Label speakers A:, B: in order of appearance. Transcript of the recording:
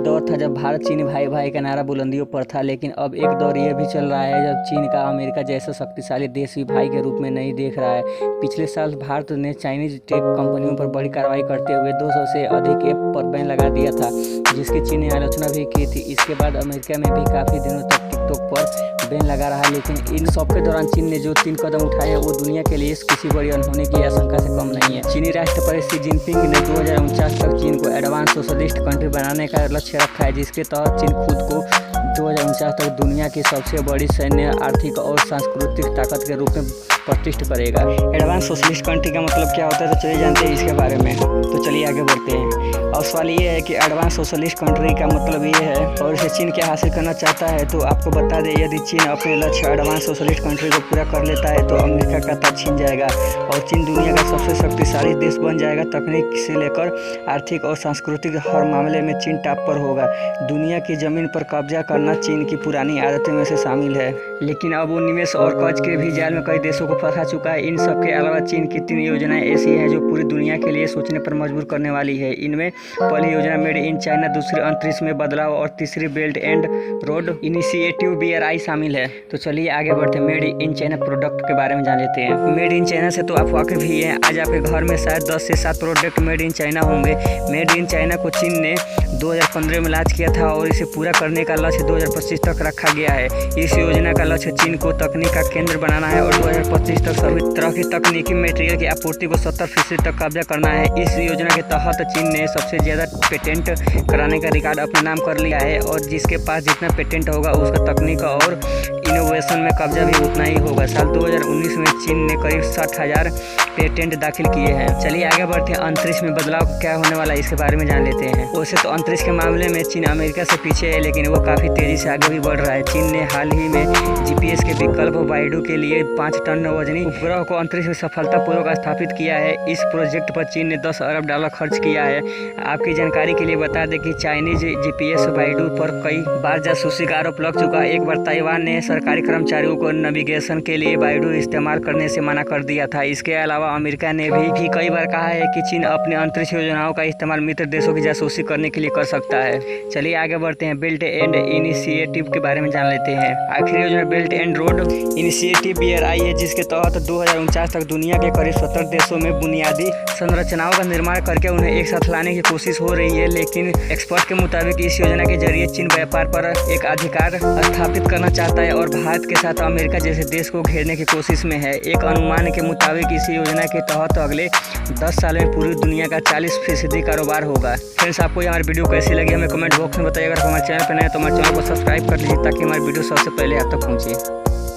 A: दौर था जब भारत चीन भाई भाई का नारा बुलंदियों पर था, लेकिन अब एक दौर ये भी चल रहा है जब चीन का अमेरिका जैसा शक्तिशाली देश भी भाई के रूप में नहीं देख रहा है। पिछले साल भारत ने चाइनीज टेक कंपनियों पर बड़ी कार्रवाई करते हुए 200 से अधिक ऐप पर बैन लगा दिया था, जिसकी चीन ने आलोचना भी की थी। इसके बाद अमेरिका में भी काफ़ी दिनों तक टिकटॉक पर बैन लगा रहा, लेकिन इन सब के दौरान चीन ने जो 3 कदम उठाए हैं वो दुनिया के लिए किसी बड़ी अनहोनी की आशंका से कम नहीं है। चीनी राष्ट्रपति शी जिनपिंग ने 2049 तक चीन को एडवांस सोशलिस्ट कंट्री बनाने का लक्ष्य रखा है, जिसके तहत चीन खुद को 2049 तक दुनिया की सबसे बड़ी सैन्य, आर्थिक और सांस्कृतिक ताकत के रूप में प्रतिष्ठित करेगा। एडवांस सोशलिस्ट कंट्री का मतलब क्या होता है तो चलिए जानते हैं इसके बारे में। तो चलिए आगे बढ़ते हैं। और सवाल ये है कि एडवांस सोशलिस्ट कंट्री का मतलब ये है और इसे चीन क्या हासिल करना चाहता है। तो आपको बता दें, यदि चीन अपने लक्ष्य एडवांस सोशलिस्ट कंट्री को पूरा कर लेता है तो अमेरिका का ताज छीन जाएगा और चीन दुनिया का सबसे शक्तिशाली देश बन जाएगा। तकनीक से लेकर आर्थिक और सांस्कृतिक हर मामले में चीन टॉप पर होगा। दुनिया की जमीन पर कब्जा करना चीन की पुरानी आदतों में से शामिल है, लेकिन अब वो निवेश और कर्ज के भी जाल में कई देशों को फंसा चुका है। इन सब के अलावा चीन की 3 योजनाएं ऐसी हैं जो पूरी दुनिया के लिए सोचने पर मजबूर करने वाली है। इनमें पहली योजना मेड इन चाइना, दूसरी अंतरिक्ष में बदलाव और तीसरी belt and road initiative BRI शामिल है। तो चलिए आगे बढ़ते हैं। मेड इन चाइना प्रोडक्ट के बारे में जान लेते हैं। मेड इन चाइना से तो आप वाकिफ ही हैं। आज आपके घर में शायद 10 से 7 प्रोडक्ट मेड इन चाइना होंगे। मेड इन चाइना को चीन ने 2015 में लॉन्च किया था और इसे पूरा करने का लक्ष्य 2025 तक रखा गया है। इस योजना का लक्ष्य चीन को तकनीक का केंद्र बनाना है और 2025 तक सभी तरह की तकनीकी मटेरियल की आपूर्ति को 70% तक कब्जा करना है। इस योजना के तहत चीन ने सबसे ज़्यादा पेटेंट कराने का रिकॉर्ड अपने नाम कर लिया है और जिसके पास जितना पेटेंट होगा उसका तकनीक और इनोवेशन में कब्जा भी उतना ही होगा। साल 2019 में चीन ने करीब 60,000 पेटेंट दाखिल किए हैं। चलिए आगे बढ़ते हैं। अंतरिक्ष में बदलाव क्या होने वाला है इसके बारे में जान लेते हैं। वैसे तो अंतरिक्ष के मामले में चीन अमेरिका से पीछे है, लेकिन वो काफ़ी तेज़ी से आगे भी बढ़ रहा है। चीन ने हाल ही में GPS के विकल्प बाइडू के लिए 5 टन वजनी उपग्रह को अंतरिक्ष में सफलतापूर्वक स्थापित किया है। इस प्रोजेक्ट पर चीन ने $10 अरब खर्च किया है। आपकी जानकारी के लिए बता दें कि चाइनीज GPS बाइडू पर कई बार जासूसी का आरोप लग चुका है। एक बार ताइवान ने सरकारी कर्मचारियों को नेविगेशन के लिए बाइडू इस्तेमाल करने से मना कर दिया था। इसके अलावा अमेरिका ने भी कई बार कहा है कि चीन अपने अंतरिक्ष योजनाओं का इस्तेमाल मित्र देशों की जासूसी करने के लिए कर सकता है। चलिए आगे बढ़ते हैं। बेल्ट एंड इनिशिएटिव के बारे में जान लेते हैं। आखिरी योजना belt and road initiative BRI है, जिसके तहत 2049 तक दुनिया के करीब 70 देशों में बुनियादी संरचनाओं का निर्माण करके उन्हें एक साथ लाने की कोशिश हो रही है। लेकिन एक्सपर्ट के मुताबिक इस योजना के जरिए चीन व्यापार पर एक अधिकार स्थापित करना चाहता है और भारत के साथ अमेरिका जैसे देश को घेरने की कोशिश में है। एक अनुमान के मुताबिक इस योजना के तहत अगले 10 साल में पूरी दुनिया का 40% कारोबार होगा। फ्रेंड्स, आपको हमारी वीडियो कैसी लगी हमें कमेंट बॉक्स में बताइए। अगर हमारे चैनल पर नए हैं तो हमारे चैनल को सब्सक्राइब कर लीजिए ताकि हमारी वीडियो सबसे पहले आप तक पहुँचे।